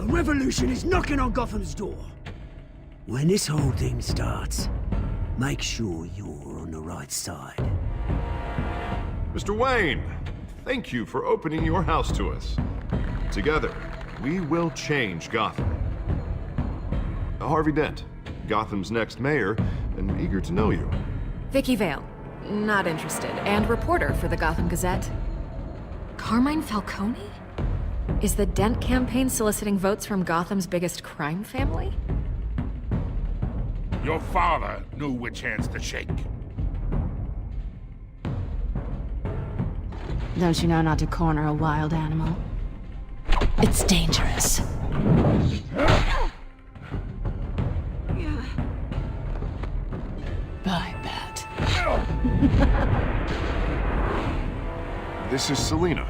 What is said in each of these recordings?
A revolution is knocking on Gotham's door. When this whole thing starts, make sure you're on the right side. Mr. Wayne, thank you for opening your house to us. Together, we will change Gotham. Harvey Dent, Gotham's next mayor, and eager to know you. Vicky Vale, not interested, and reporter for the Gotham Gazette. Carmine Falcone? Is the Dent campaign soliciting votes from Gotham's biggest crime family? Your father knew which hands to shake. Don't you know not to corner a wild animal? It's dangerous. Bye, Bat. This is Selina.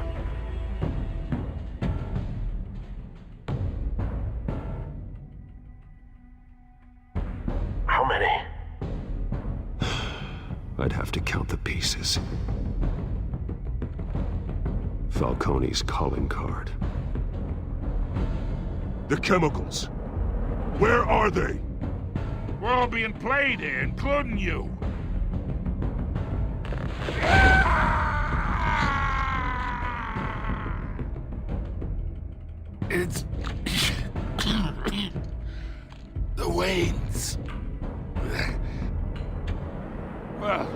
How many? I'd have to count the pieces. Falcone's calling card. The chemicals. Where are they? We're all being played here, including you. It's... the Waynes. Well,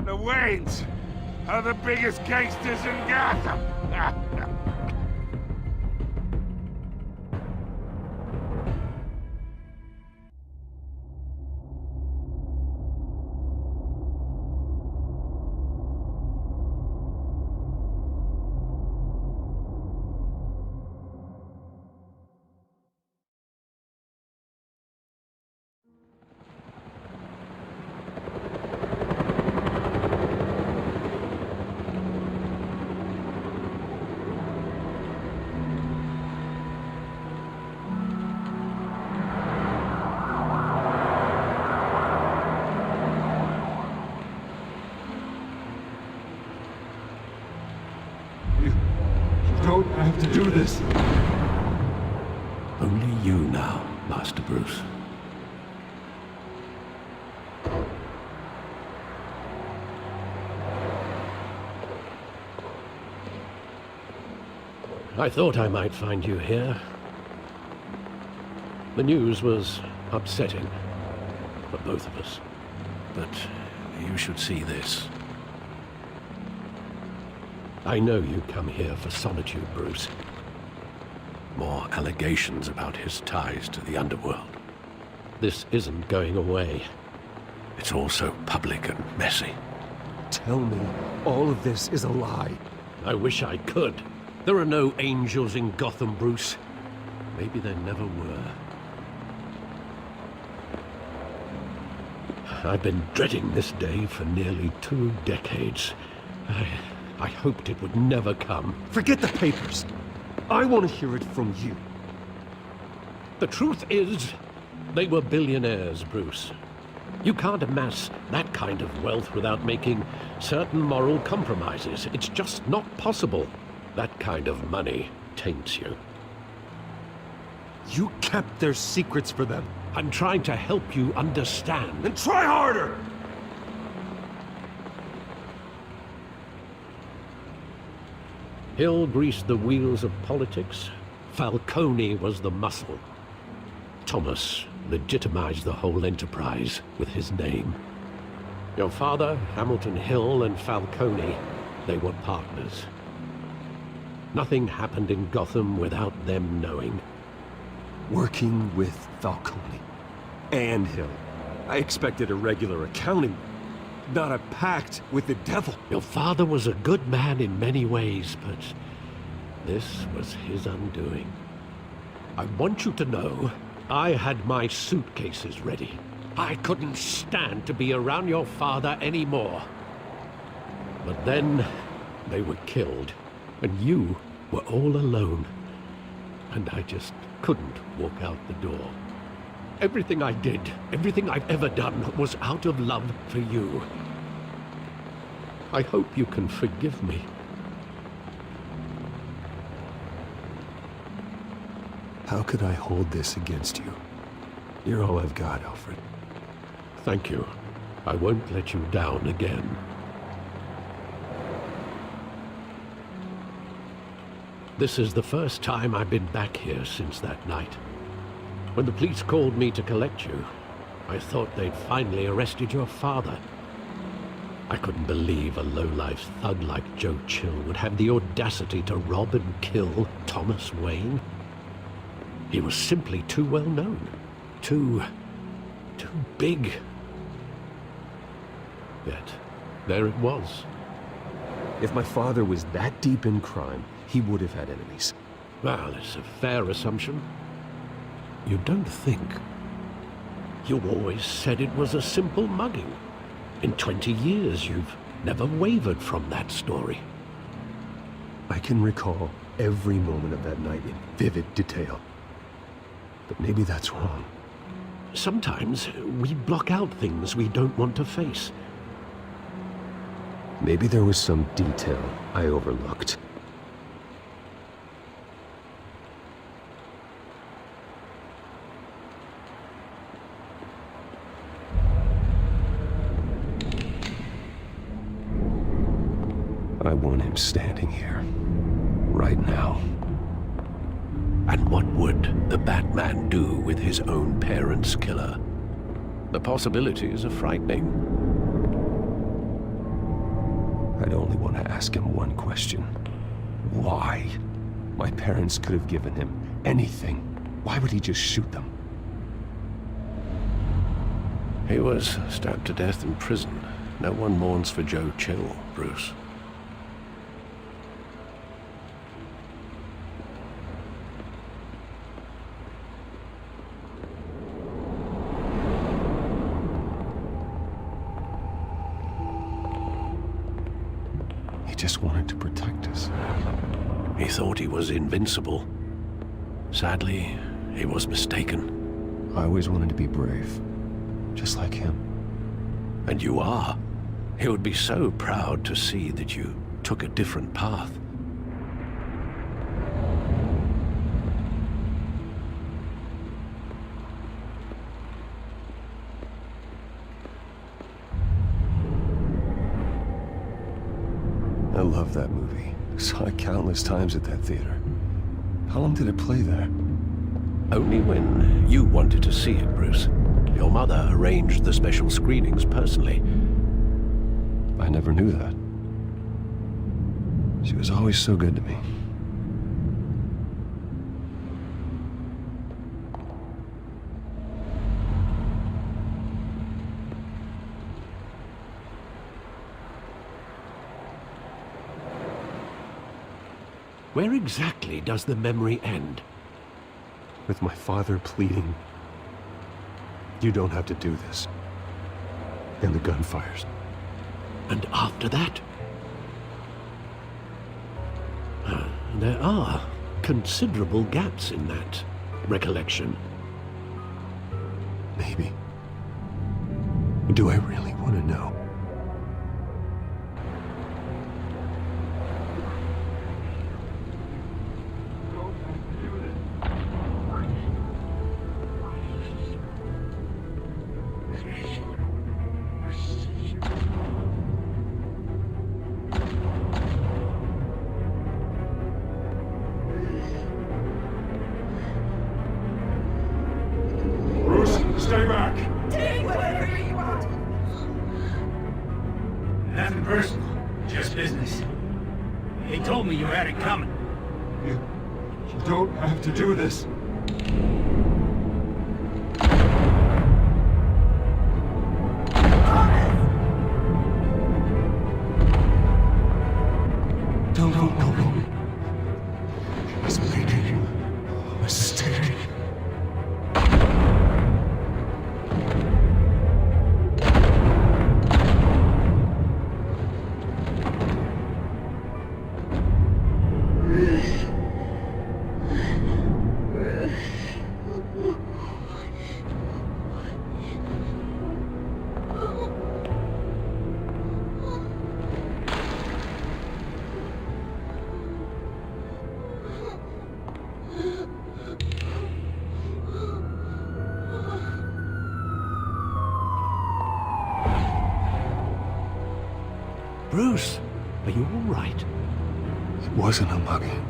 the Waynes are the biggest gangsters in Gotham. You don't have to do this. Only you now, Master Bruce. I thought I might find you here. The news was upsetting for both of us. But you should see this. I know you come here for solitude, Bruce. More allegations about his ties to the underworld. This isn't going away. It's all so public and messy. Tell me, all of this is a lie. I wish I could. There are no angels in Gotham, Bruce. Maybe there never were. I've been dreading this day for nearly 2 decades. I hoped it would never come. Forget the papers. I want to hear it from you. The truth is, they were billionaires, Bruce. You can't amass that kind of wealth without making certain moral compromises. It's just not possible. That kind of money taints you. You kept their secrets for them. I'm trying to help you understand. Then try harder! Hill greased the wheels of politics. Falcone was the muscle. Thomas legitimized the whole enterprise with his name. Your father, Hamilton Hill, and Falcone, they were partners. Nothing happened in Gotham without them knowing. Working with Falcone and Hill. I expected a regular accounting, not a pact with the devil. Your father was a good man in many ways, but this was his undoing. I want you to know, I had my suitcases ready. I couldn't stand to be around your father anymore. But then, they were killed, and you were all alone. And I just couldn't walk out the door. Everything I did, everything I've ever done, was out of love for you. I hope you can forgive me. How could I hold this against you? You're all I've got, Alfred. Thank you. I won't let you down again. This is the first time I've been back here since that night. When the police called me to collect you, I thought they'd finally arrested your father. I couldn't believe a low-life thug like Joe Chill would have the audacity to rob and kill Thomas Wayne. He was simply too well known. Too big. Yet, there it was. If my father was that deep in crime, he would have had enemies. Well, it's a fair assumption. You don't think? You always said it was a simple mugging. In 20 years, you've never wavered from that story. I can recall every moment of that night in vivid detail. But maybe that's wrong. Sometimes we block out things we don't want to face. Maybe there was some detail I overlooked. I want him standing here, right now. And what would the Batman do with his own parents' killer? The possibilities are frightening. I'd only want to ask him one question. Why? My parents could have given him anything. Why would he just shoot them? He was stabbed to death in prison. No one mourns for Joe Chill, Bruce. He just wanted to protect us. He thought he was invincible. Sadly, he was mistaken. I always wanted to be brave, just like him. And you are. He would be so proud to see that you took a different path. I love that movie. Saw it countless times at that theater. How long did it play there? Only when you wanted to see it, Bruce. Your mother arranged the special screenings personally. I never knew that. She was always so good to me. Where exactly does the memory end? With my father pleading, "You don't have to do this." And the gun fires. And after that? There are considerable gaps in that recollection. Maybe. Do I really want to know? Stay back! Take whatever you want! Nothing personal, just business. They told me you had it coming. You don't have to do this. No. I was making a mistake. Bruce, are you all right? It wasn't a mugging.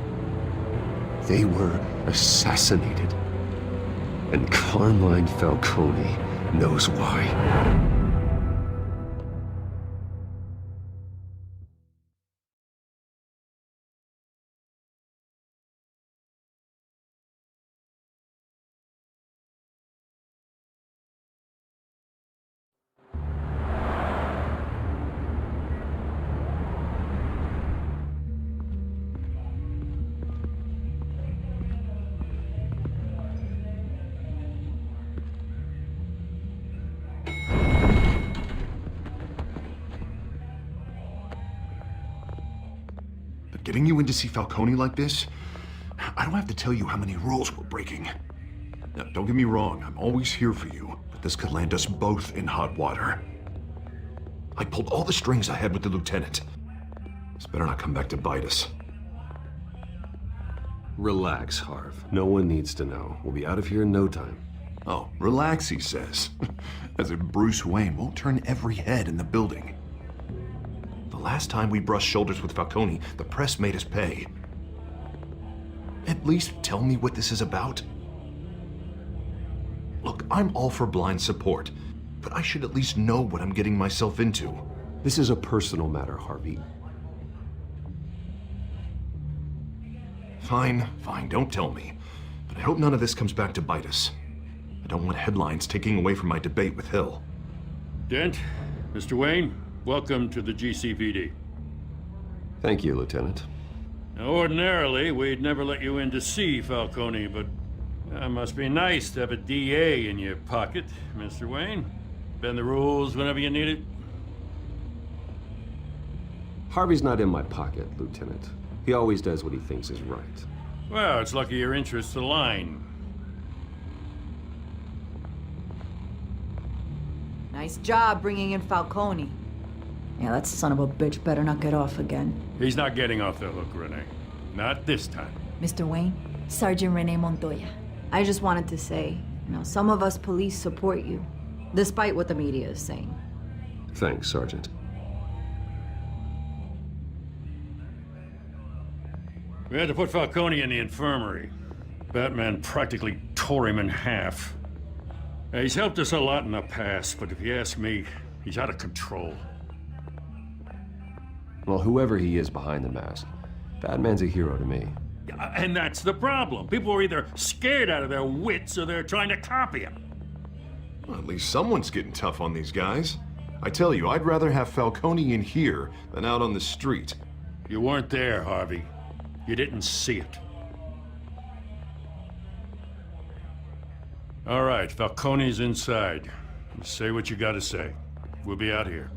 They were assassinated. And Carmine Falcone knows why. Getting you in to see Falcone like this? I don't have to tell you how many rules we're breaking. Now, don't get me wrong, I'm always here for you, but this could land us both in hot water. I pulled all the strings I had with the lieutenant. This better not come back to bite us. Relax, Harv. No one needs to know. We'll be out of here in no time. Oh, relax, he says. As if Bruce Wayne won't turn every head in the building. The last time we brushed shoulders with Falcone, the press made us pay. At least tell me what this is about. Look, I'm all for blind support, but I should at least know what I'm getting myself into. This is a personal matter, Harvey. Fine, don't tell me. But I hope none of this comes back to bite us. I don't want headlines taking away from my debate with Hill. Dent, Mr. Wayne, welcome to the GCPD. Thank you, Lieutenant. Now, ordinarily, we'd never let you in to see Falcone, but it must be nice to have a DA in your pocket, Mr. Wayne. Bend the rules whenever you need it. Harvey's not in my pocket, Lieutenant. He always does what he thinks is right. Well, it's lucky your interests align. Nice job bringing in Falcone. Yeah, that son of a bitch better not get off again. He's not getting off the hook, Renee. Not this time. Mr. Wayne, Sergeant Renee Montoya. I just wanted to say, some of us police support you, despite what the media is saying. Thanks, Sergeant. We had to put Falcone in the infirmary. Batman practically tore him in half. He's helped us a lot in the past, but if you ask me, he's out of control. Well, whoever he is behind the mask, Batman's a hero to me. And that's the problem. People are either scared out of their wits or they're trying to copy him. Well, at least someone's getting tough on these guys. I tell you, I'd rather have Falcone in here than out on the street. You weren't there, Harvey. You didn't see it. All right, Falcone's inside. Say what you gotta say. We'll be out here.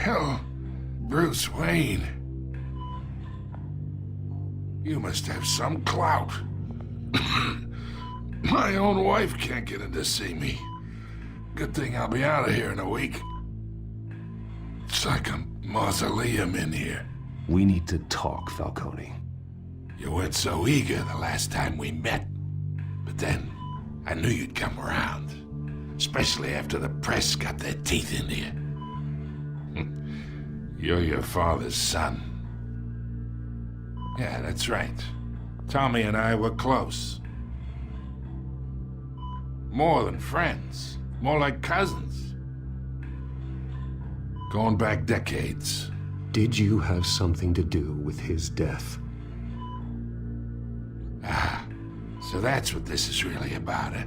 Hell, Bruce Wayne. You must have some clout. My own wife can't get in to see me. Good thing I'll be out of here in a week. It's like a mausoleum in here. We need to talk, Falcone. You weren't so eager the last time we met. But then, I knew you'd come around. Especially after the press got their teeth into you. You're your father's son. Yeah, that's right. Tommy and I were close. More than friends. More like cousins. Going back decades. Did you have something to do with his death? Ah, so that's what this is really about, eh?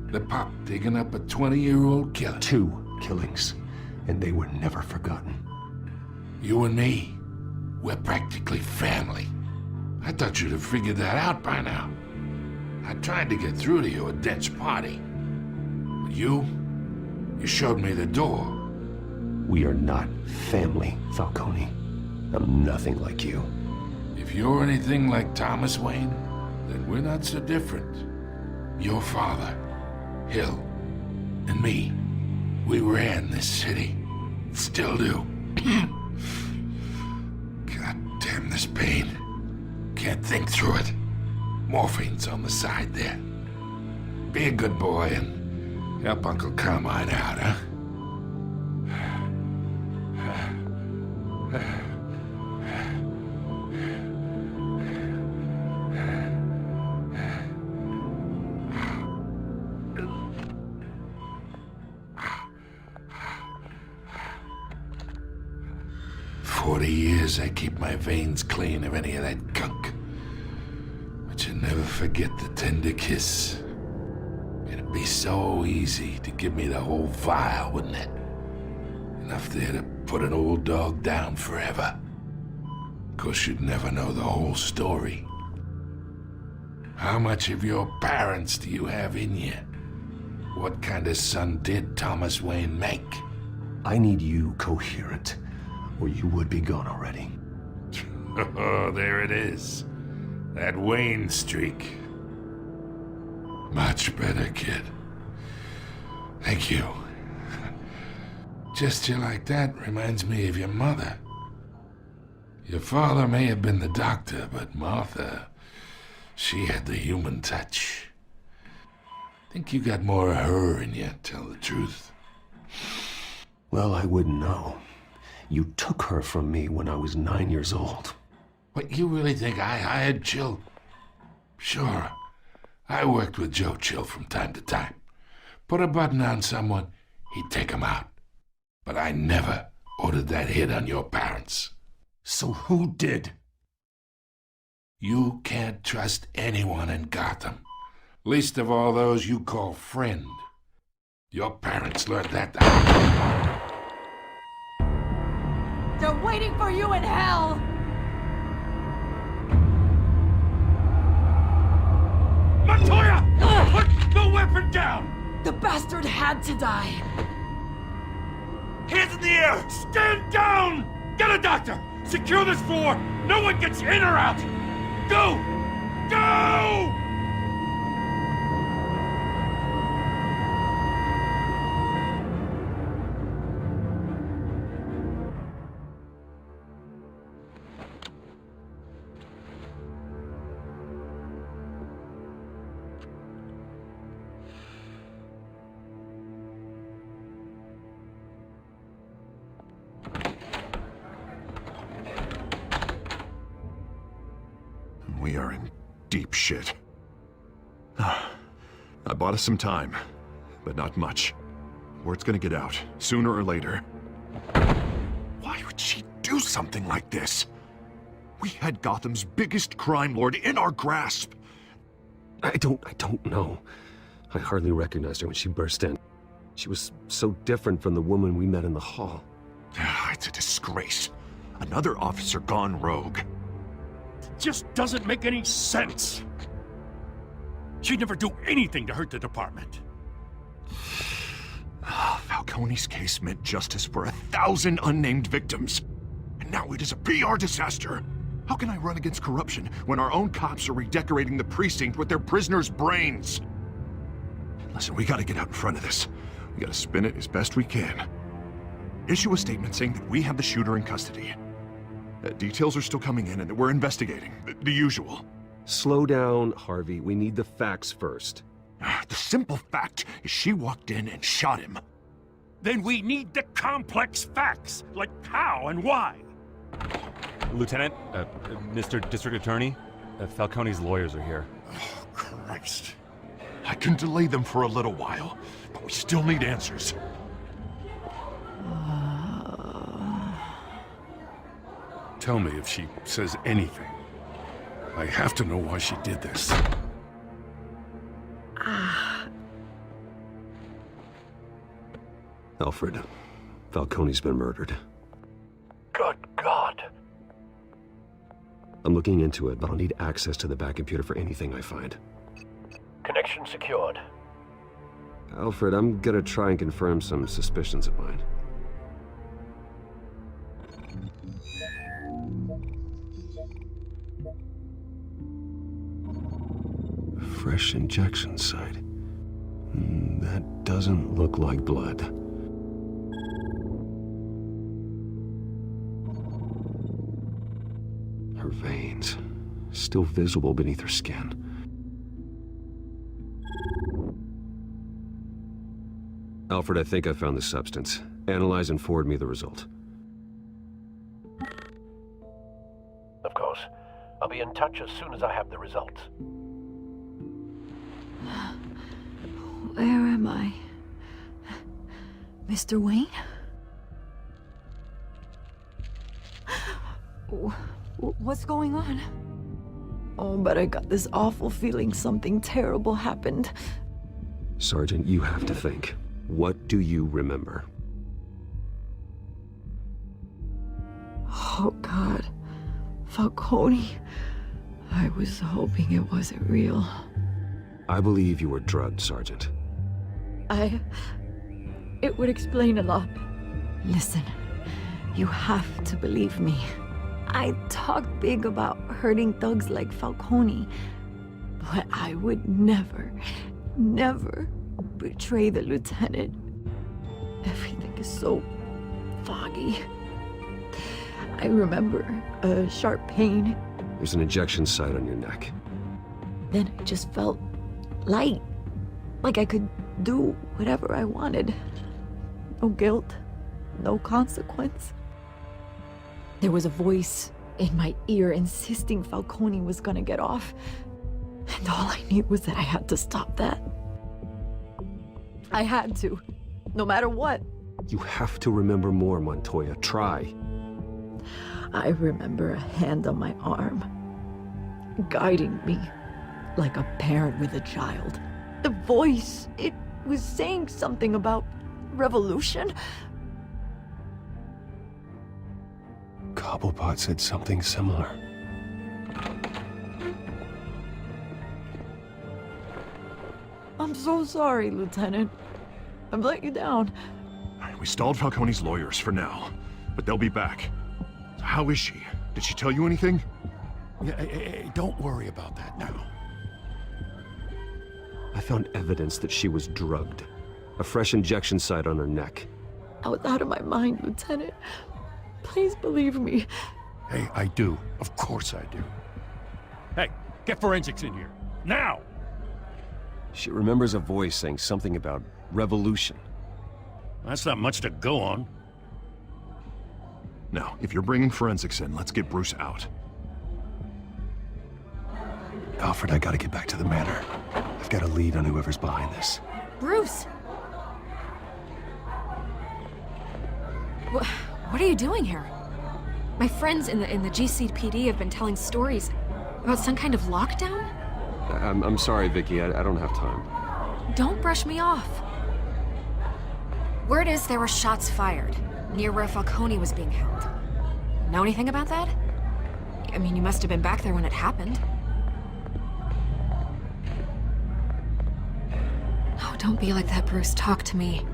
The pop digging up a 20-year-old killer. 2 killings, and they were never forgotten. You and me, we're practically family. I thought you'd have figured that out by now. I tried to get through to you at Dent's party. But you showed me the door. We are not family, Falcone. I'm nothing like you. If you're anything like Thomas Wayne, then we're not so different. Your father, Hill, and me, we ran this city. Still do. God damn this pain. Can't think through it. Morphine's on the side there. Be a good boy and help Uncle Carmine out, huh? 40 years I keep my veins clean of any of that gunk. But you never forget the tender kiss. It'd be so easy to give me the whole vial, wouldn't it? Enough there to put an old dog down forever. Of course, you'd never know the whole story. How much of your parents do you have in you? What kind of son did Thomas Wayne make? I need you coherent, or you would be gone already. Oh, there it is. That Wayne streak. Much better, kid. Thank you. Gesture like that reminds me of your mother. Your father may have been the doctor, but Martha, she had the human touch. Think you got more of her in you, tell the truth. Well, I wouldn't know. You took her from me when I was 9 years old. What, you really think I hired Chill? Sure. I worked with Joe Chill from time to time. Put a button on someone, he'd take him out. But I never ordered that hit on your parents. So who did? You can't trust anyone in Gotham. Least of all those you call friend. Your parents learned that. They're waiting for you in hell! Montoya! Put the weapon down! The bastard had to die! Hands in the air! Stand down! Get a doctor! Secure this floor! No one gets in or out! Go! Go! We are in deep shit. I bought us some time, but not much. Word's gonna get out, sooner or later. Why would she do something like this? We had Gotham's biggest crime lord in our grasp. I don't know. I hardly recognized her when she burst in. She was so different from the woman we met in the hall. It's a disgrace. Another officer gone rogue. Just doesn't make any sense. She'd never do anything to hurt the department. Falcone's case meant justice for 1,000 unnamed victims. And now it is a PR disaster. How can I run against corruption when our own cops are redecorating the precinct with their prisoners' brains? Listen, we gotta get out in front of this. We gotta spin it as best we can. Issue a statement saying that we have the shooter in custody. Details are still coming in and that we're investigating. The usual. Slow down, Harvey. We need the facts first. The simple fact is she walked in and shot him. Then we need the complex facts, like how and why. Lieutenant, Mr. District Attorney, Falcone's lawyers are here. Oh, Christ. I can delay them for a little while, but we still need answers. Tell me if she says anything. I have to know why she did this. Alfred, Falcone's been murdered. Good God. I'm looking into it, but I'll need access to the back computer for anything I find. Connection secured. Alfred, I'm gonna try and confirm some suspicions of mine. fresh injection site. That doesn't look like blood. Her veins, still visible beneath her skin. Alfred, I think I found the substance. Analyze and forward me the result. Of course. I'll be in touch as soon as I have the results. Where am I? Mr. Wayne? What's going on? Oh, but I got this awful feeling something terrible happened. Sergeant, you have to think. What do you remember? Oh, God. Falcone. I was hoping it wasn't real. I believe you were drugged, Sergeant. It would explain a lot. Listen, you have to believe me. I talk big about hurting thugs like Falcone, but I would never betray the lieutenant. Everything is so foggy. I remember a sharp pain. There's an injection site on your neck. Then it just felt light, like I could do whatever I wanted. No guilt, no consequence. There was a voice in my ear insisting Falcone was gonna get off. And all I knew was that I had to stop that. I had to, no matter what. You have to remember more, Montoya. Try. I remember a hand on my arm, guiding me like a parent with a child. The voice, it was saying something about revolution. Cobblepot said something similar. I'm so sorry, Lieutenant. I've let you down. We stalled Falcone's lawyers for now, but they'll be back. How is she? Did she tell you anything? Hey, don't worry about that now. I found evidence that she was drugged. A fresh injection site on her neck. I was out of my mind, Lieutenant. Please believe me. Hey, I do. Of course I do. Hey, get forensics in here. Now! She remembers a voice saying something about revolution. That's not much to go on. Now, if you're bringing forensics in, let's get Bruce out. Alfred, I gotta get back to the manor. I've got a lead on whoever's behind this. Bruce! What are you doing here? My friends in the GCPD have been telling stories about some kind of lockdown? I'm sorry, Vicky. I don't have time. Don't brush me off. Word is there were shots fired near where Falcone was being held. Know anything about that? I mean, you must have been back there when it happened. Oh, don't be like that, Bruce. Talk to me.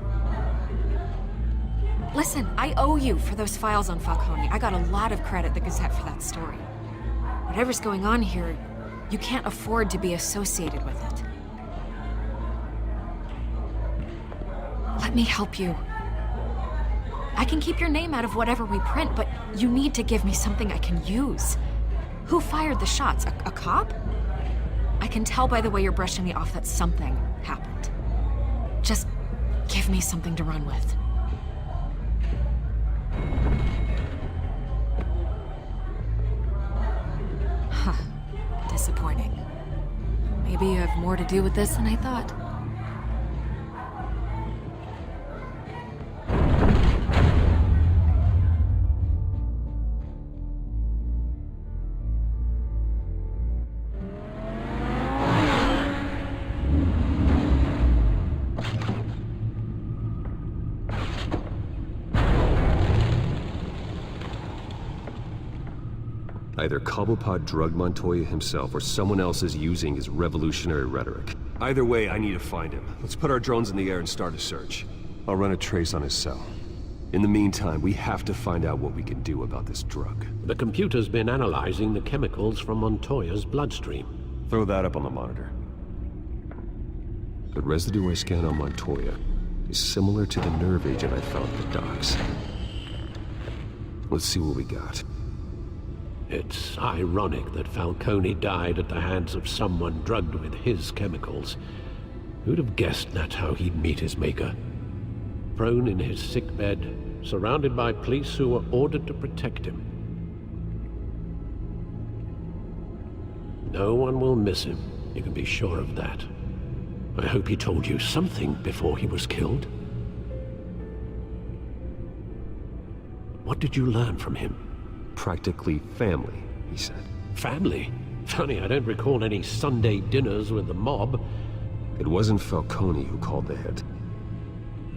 Listen, I owe you for those files on Falcone. I got a lot of credit at the Gazette for that story. Whatever's going on here, you can't afford to be associated with it. Let me help you. I can keep your name out of whatever we print, but you need to give me something I can use. Who fired the shots? A cop? I can tell by the way you're brushing me off that something happened. Just give me something to run with. Huh. Disappointing. Maybe you have more to do with this than I thought. Either Cobblepot drugged Montoya himself or someone else is using his revolutionary rhetoric. Either way, I need to find him. Let's put our drones in the air and start a search. I'll run a trace on his cell. In the meantime, we have to find out what we can do about this drug. The computer's been analyzing the chemicals from Montoya's bloodstream. Throw that up on the monitor. The residue I scanned on Montoya is similar to the nerve agent I found at the docks. Let's see what we got. It's ironic that Falcone died at the hands of someone drugged with his chemicals. Who'd have guessed that's how he'd meet his maker? Prone in his sickbed, surrounded by police who were ordered to protect him. No one will miss him, you can be sure of that. I hope he told you something before he was killed. What did you learn from him? Practically family, he said. Family? Funny, I don't recall any Sunday dinners with the mob. It wasn't Falcone who called the hit.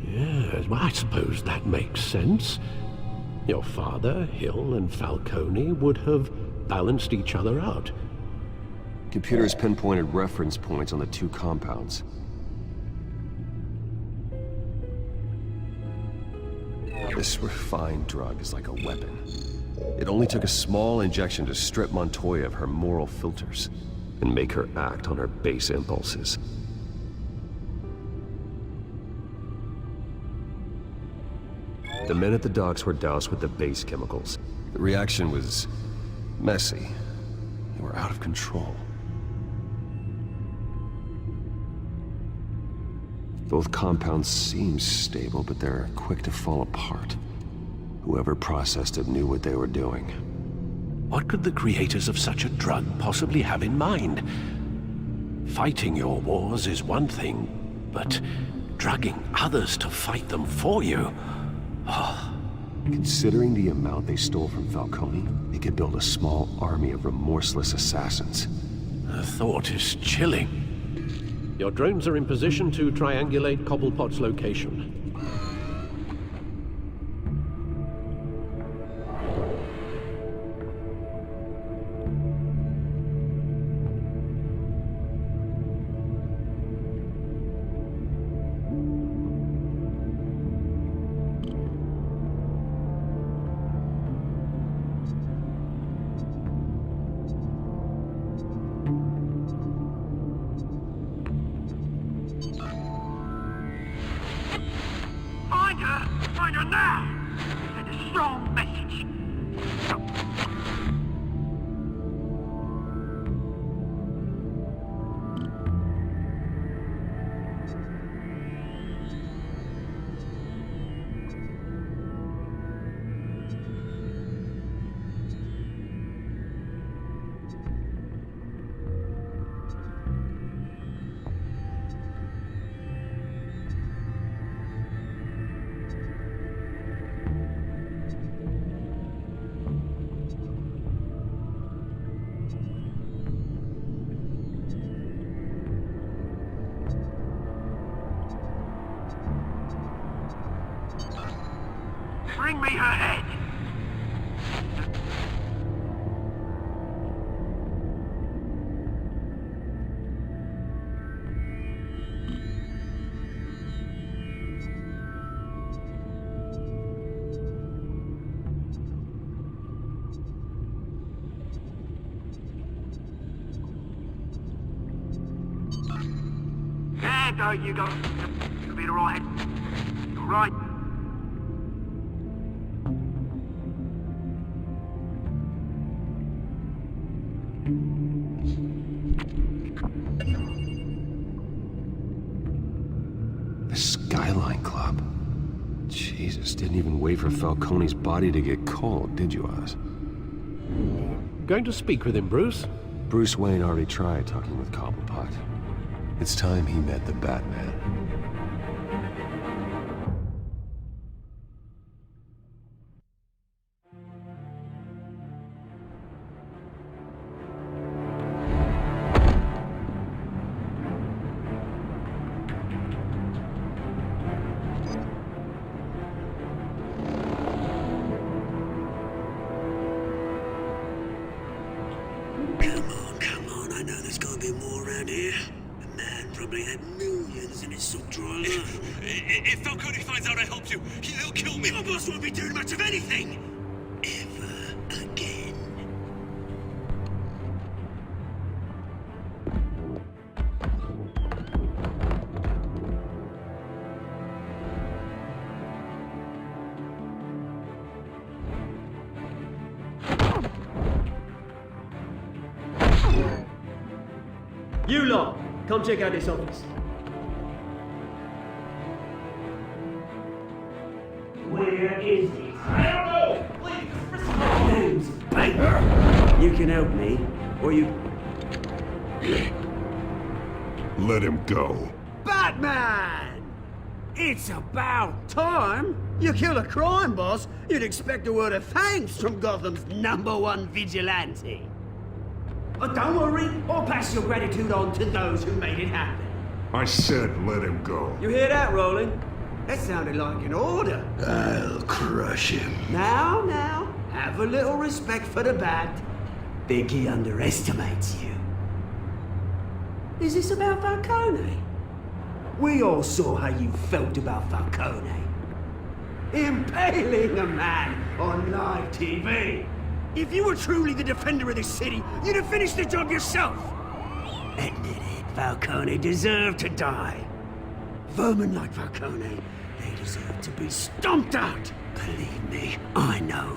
Yes, well, I suppose that makes sense. Your father, Hill, and Falcone would have balanced each other out. Computers pinpointed reference points on the two compounds. This refined drug is like a weapon. It only took a small injection to strip Montoya of her moral filters and make her act on her base impulses. The men at the docks were doused with the base chemicals. The reaction was messy. They were out of control. Both compounds seem stable, but they're quick to fall apart. Whoever processed it knew what they were doing. What could the creators of such a drug possibly have in mind? Fighting your wars is one thing, but drugging others to fight them for you? Oh. Considering the amount they stole from Falcone, they could build a small army of remorseless assassins. The thought is chilling. Your drones are in position to triangulate Cobblepot's location. Find her now! Send a strong message. Bring me her head! There, go, you go. You'll be alright. Alright. The Skyline Club. Jesus, didn't even wait for Falcone's body to get cold, did you, Oz? Going to speak with him, Bruce? Bruce Wayne already tried talking with Cobblepot. It's time he met the Batman. Come on, I know there's gotta be more around here. The man probably had millions in his sub-drawer. If Falcone finds out I helped you, he'll kill me. Your boss won't be doing much of anything! Ever again. You lot, come check out this office. Where is it? I don't know! Please, this is Name's Baker. You can help me, or you... Let him go. Batman! It's about time! You kill a crime boss, you'd expect a word of thanks from Gotham's #1 vigilante. But don't worry, I'll pass your gratitude on to those who made it happen. I said let him go. You hear that, Roland? That sounded like an order. I'll crush him. Now, have a little respect for the Bat. Think he underestimates you. Is this about Falcone? We all saw how you felt about Falcone. Impaling a man on live TV. If you were truly the defender of this city, you'd have finished the job yourself. Admit it, Falcone deserved to die. Vermin like Falcone, they deserve to be stomped out. Believe me, I know.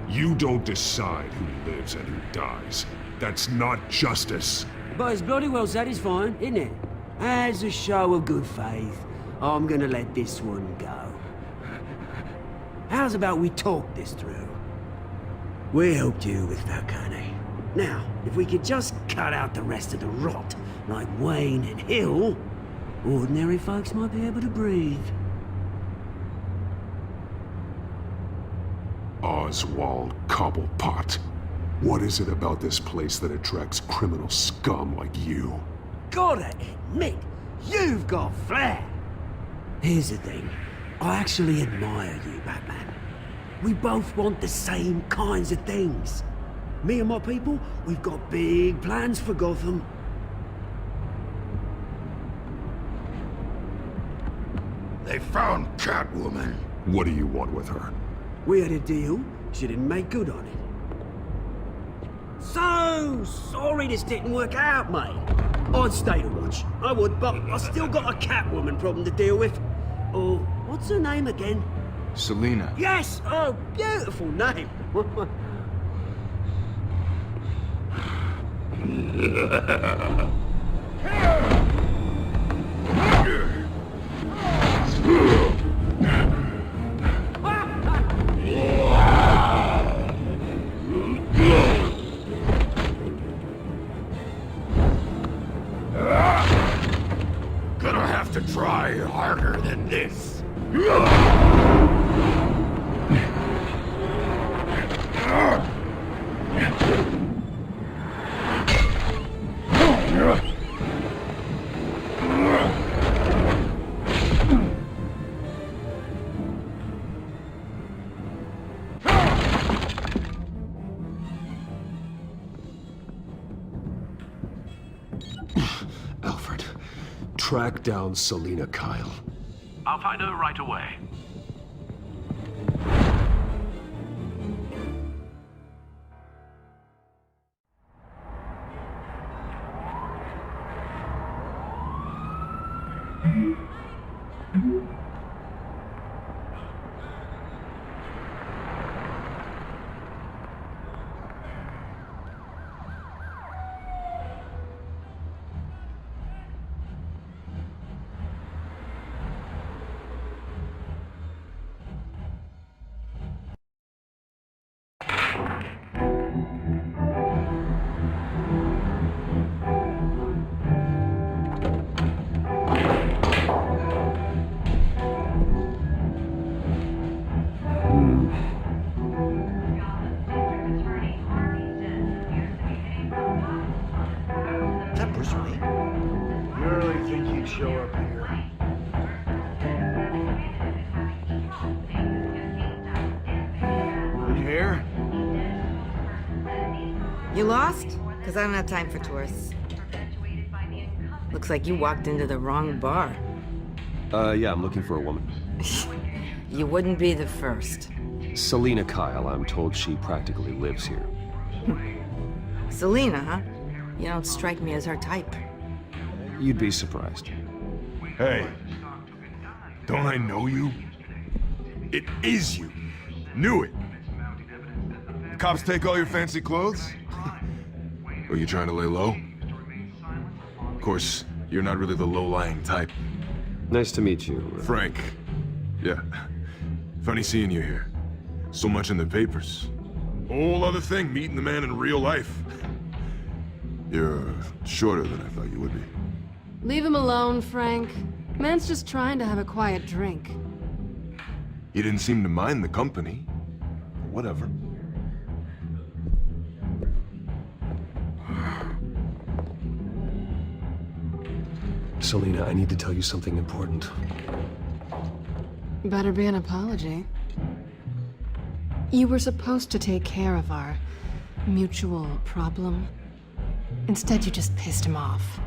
You don't decide who lives and who dies. That's not justice. But it's bloody well satisfying, isn't it? As a show of good faith, I'm gonna let this one go. How's about we talk this through? We helped you with Falcone. Now, if we could just cut out the rest of the rot, like Wayne and Hill, ordinary folks might be able to breathe. Oswald Cobblepot. What is it about this place that attracts criminal scum like you? Gotta admit, you've got flair. Here's the thing. I actually admire you, Batman. We both want the same kinds of things. Me and my people, we've got big plans for Gotham. They found Catwoman. What do you want with her? We had a deal. She didn't make good on it. So sorry this didn't work out, mate. I'd stay to watch. I would, but I still got a Catwoman problem to deal with. Oh, what's her name again? Selina. Yes! Oh, beautiful name. Gonna have to try harder than this. Alfred, track down Selina Kyle. I'll find her right away. You lost? Because I don't have time for tourists. Looks like you walked into the wrong bar. Yeah, I'm looking for a woman. You wouldn't be the first. Selina Kyle, I'm told she practically lives here. Selina, huh? You don't strike me as her type. You'd be surprised. Hey, don't I know you? It is you. Knew it. Cops take all your fancy clothes? Are you trying to lay low? Of course, you're not really the low-lying type. Nice to meet you. Frank. Yeah. Funny seeing you here. So much in the papers. Whole other thing, meeting the man in real life. You're shorter than I thought you would be. Leave him alone, Frank. Man's just trying to have a quiet drink. He didn't seem to mind the company. Whatever. Selina, I need to tell you something important. Better be an apology. You were supposed to take care of our mutual problem. Instead, you just pissed him off.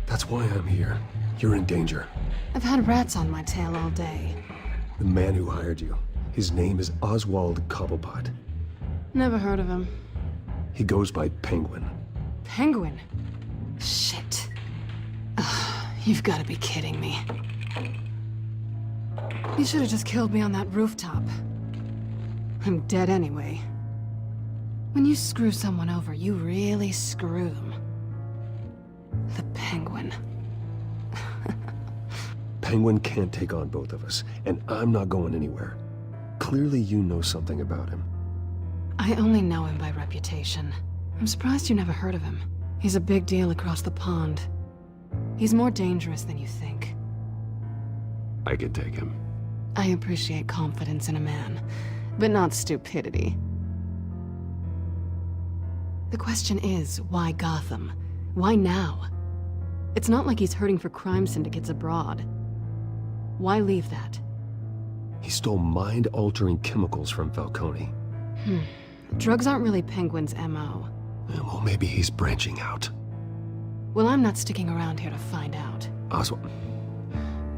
That's why I'm here. You're in danger. I've had rats on my tail all day. The man who hired you, his name is耨Never heard of him. He goes by Penguin. Penguin? Shit. Ugh, you've got to be kidding me. You should have just killed me on that rooftop. I'm dead anyway. When you screw someone over, you really screw them. The Penguin. Penguin can't take on both of us, and I'm not going anywhere. Clearly you know something about him. I only know him by reputation. I'm surprised you never heard of him. He's a big deal across the pond. He's more dangerous than you think. I could take him. I appreciate confidence in a man, but not stupidity. The question is, why Gotham? Why now? It's not like he's hurting for crime syndicates abroad. Why leave that? He stole mind-altering chemicals from Falcone. Drugs aren't really Penguin's MO. Well, maybe he's branching out. Well, I'm not sticking around here to find out. Oswald,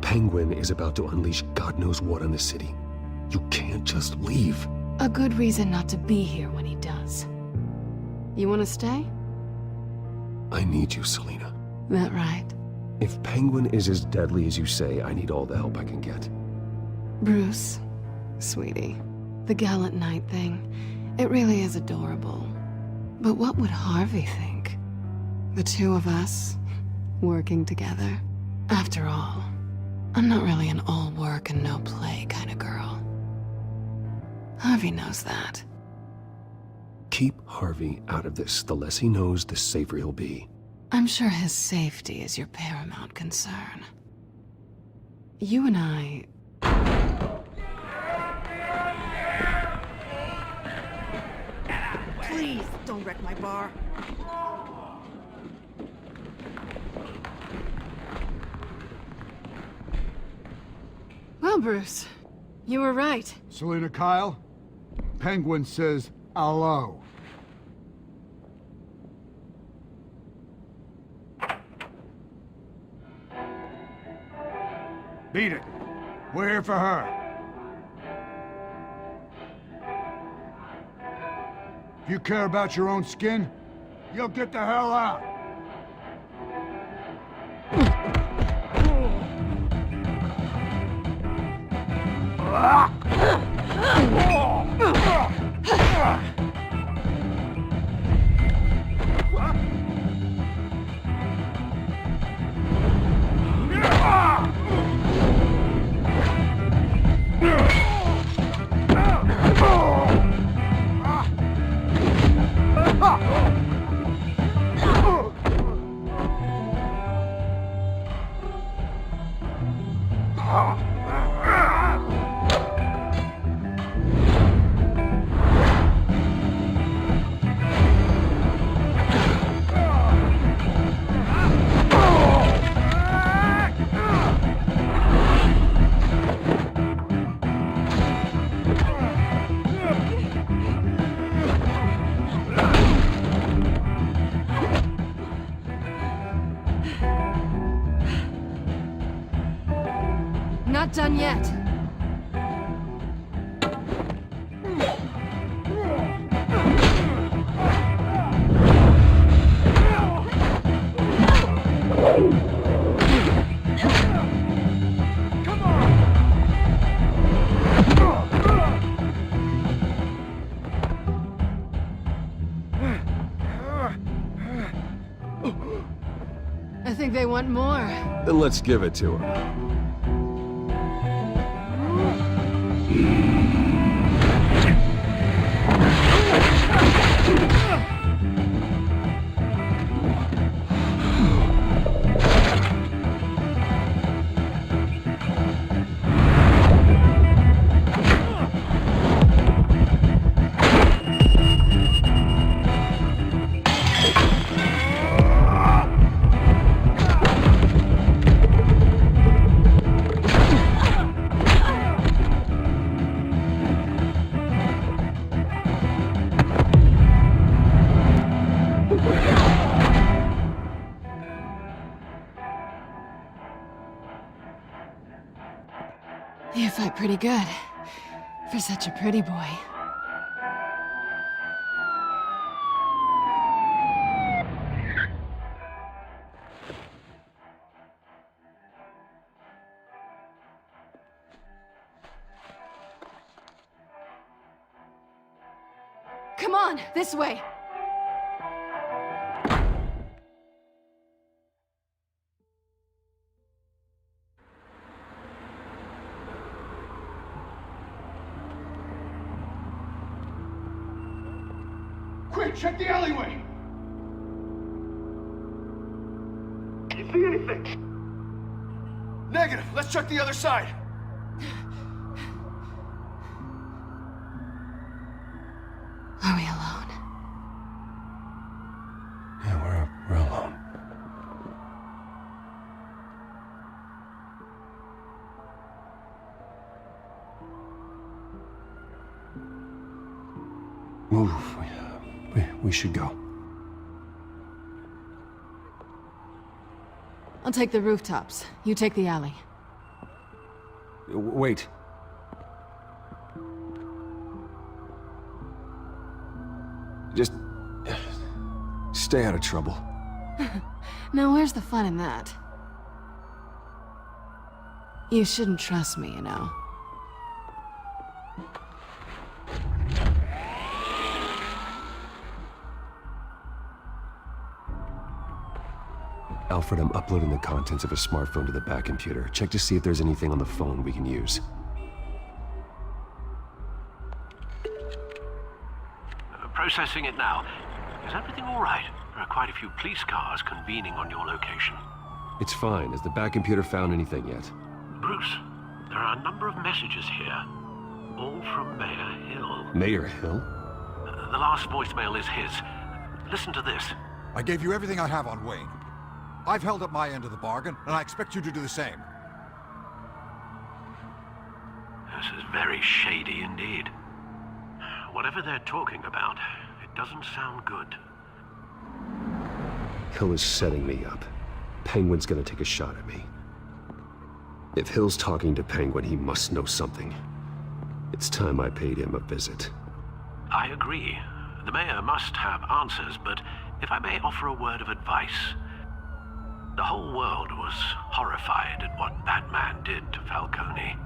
Penguin is about to unleash God knows what on the city. You can't just leave. A good reason not to be here when he does. You want to stay? I need you, Selina. That right? If Penguin is as deadly as you say, I need all the help I can get. Bruce, sweetie, the gallant knight thing, it really is adorable. But what would Harvey think? The two of us, working together? After all, I'm not really an all work and no play kind of girl. Harvey knows that. Keep Harvey out of this. The less he knows, the safer he'll be. I'm sure his safety is your paramount concern. You and I... Please, don't wreck my bar. Well, Bruce, you were right. Selina Kyle, Penguin says hello. Beat it. We're here for her. If you care about your own skin, you'll get the hell out. Not done yet. think they want more. Then let's give it to them. You fight pretty good. For such a pretty boy. Come on, this way! Quick, check the alleyway! You see anything? Negative. Let's check the other side. Are we alone? Yeah, we're alone. Move. We should go. I'll take the rooftops. You take the alley. Wait. Just stay out of trouble. Now where's the fun in that? You shouldn't trust me, you know. Alfred, I'm uploading the contents of a smartphone to the back computer. Check to see if there's anything on the phone we can use. Processing it now. Is everything all right? There are quite a few police cars convening on your location. It's fine. Has the back computer found anything yet? Bruce, there are a number of messages here. All from Mayor Hill. Mayor Hill? The last voicemail is his. Listen to this. I gave you everything I have on Wayne. I've held up my end of the bargain, and I expect you to do the same. This is very shady indeed. Whatever they're talking about, it doesn't sound good. Hill is setting me up. Penguin's gonna take a shot at me. If Hill's talking to Penguin, he must know something. It's time I paid him a visit. I agree. The mayor must have answers, but if I may offer a word of advice. The whole world was horrified at what Batman did to Falcone.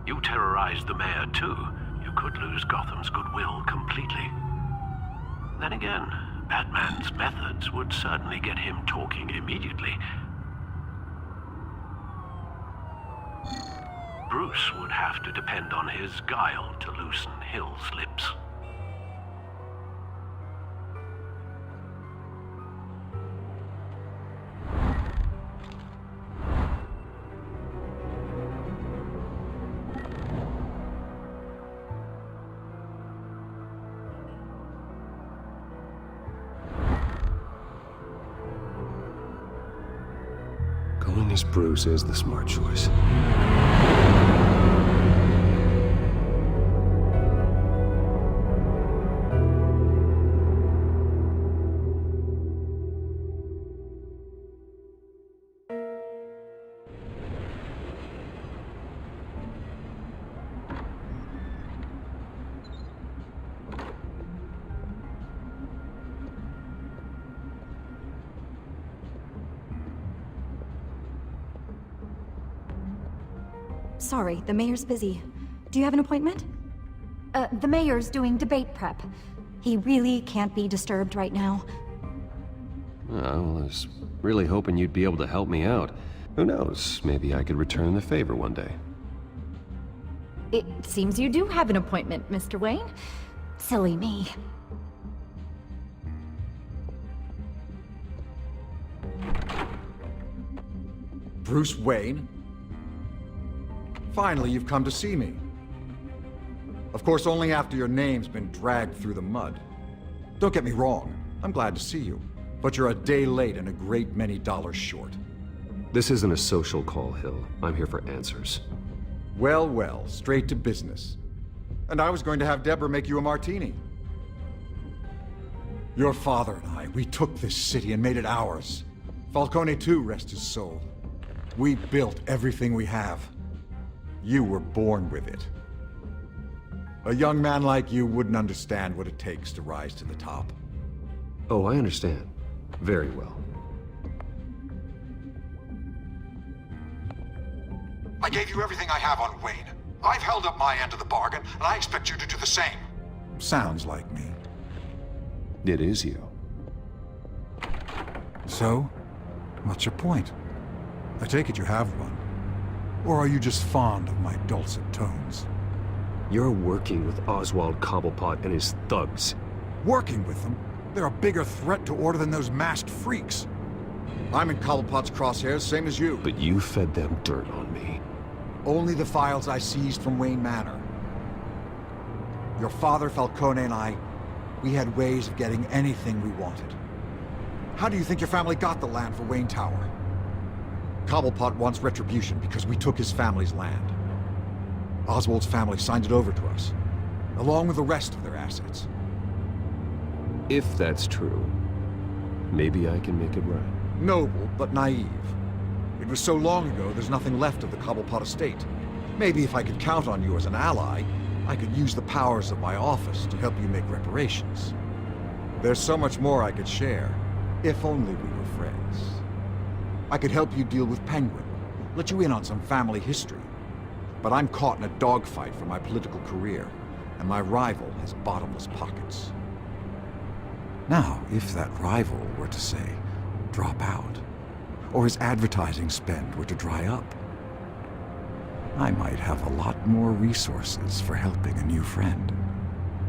You terrorized the mayor too. You could lose Gotham's goodwill completely. Then again, Batman's methods would certainly get him talking immediately. Bruce would have to depend on his guile to loosen Hill's lips. Going as Bruce is the smart choice. Sorry, the mayor's busy. Do you have an appointment? The mayor's doing debate prep. He really can't be disturbed right now. I was really hoping you'd be able to help me out. Who knows, maybe I could return the favor one day. It seems you do have an appointment, Mr. Wayne. Silly me. Bruce Wayne? Finally, you've come to see me. Of course, only after your name's been dragged through the mud. Don't get me wrong, I'm glad to see you. But you're a day late and a great many dollars short. This isn't a social call, Hill. I'm here for answers. Well, well, straight to business. And I was going to have Deborah make you a martini. Your father and I, we took this city and made it ours. Falcone too, rest his soul. We built everything we have. You were born with it. A young man like you wouldn't understand what it takes to rise to the top. Oh, I understand. Very well. I gave you everything I have on Wayne. I've held up my end of the bargain, and I expect you to do the same. Sounds like me. It is you. So, what's your point? I take it you have one. Or are you just fond of my dulcet tones? You're working with Oswald Cobblepot and his thugs. Working with them? They're a bigger threat to order than those masked freaks. I'm in Cobblepot's crosshairs, same as you. But you fed them dirt on me. Only the files I seized from Wayne Manor. Your father, Falcone, and I, we had ways of getting anything we wanted. How do you think your family got the land for Wayne Tower? Cobblepot wants retribution because we took his family's land. Oswald's family signed it over to us, along with the rest of their assets. If that's true, maybe I can make it right. Noble, but naive. It was so long ago, there's nothing left of the Cobblepot estate. Maybe if I could count on you as an ally, I could use the powers of my office to help you make reparations. There's so much more I could share, if only we were friends. I could help you deal with Penguin, let you in on some family history. But I'm caught in a dogfight for my political career, and my rival has bottomless pockets. Now, if that rival were to say, drop out, or his advertising spend were to dry up, I might have a lot more resources for helping a new friend.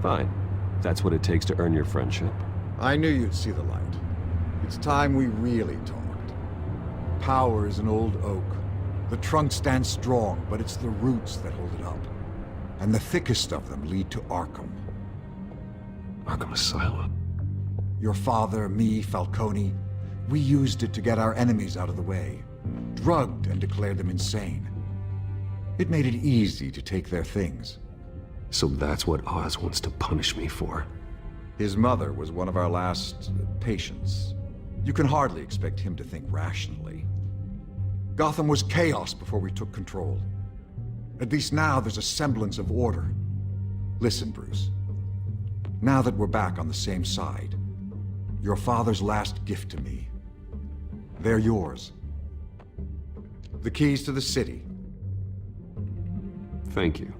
Fine. That's what it takes to earn your friendship. I knew you'd see the light. It's time we really talked. Power is an old oak. The trunk stands strong, but it's the roots that hold it up. And the thickest of them lead to Arkham. Arkham Asylum? Your father, me, Falcone, we used it to get our enemies out of the way. Drugged and declared them insane. It made it easy to take their things. So that's what Oz wants to punish me for. His mother was one of our last patients. You can hardly expect him to think rationally. Gotham was chaos before we took control. At least now there's a semblance of order. Listen, Bruce. Now that we're back on the same side, your father's last gift to me, they're yours. The keys to the city. Thank you.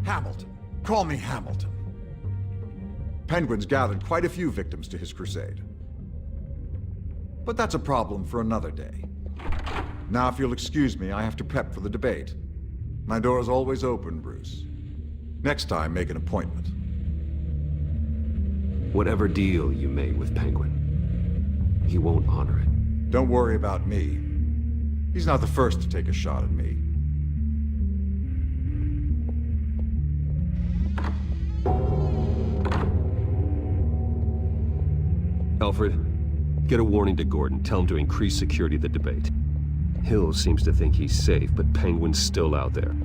Hamilton. Call me Hamilton. Penguin's gathered quite a few victims to his crusade. But that's a problem for another day. Now, if you'll excuse me, I have to prep for the debate. My door is always open, Bruce. Next time, make an appointment. Whatever deal you made with Penguin, he won't honor it. Don't worry about me. He's not the first to take a shot at me. Alfred, get a warning to Gordon. Tell him to increase security of the debate. Hill seems to think he's safe, but Penguin's still out there.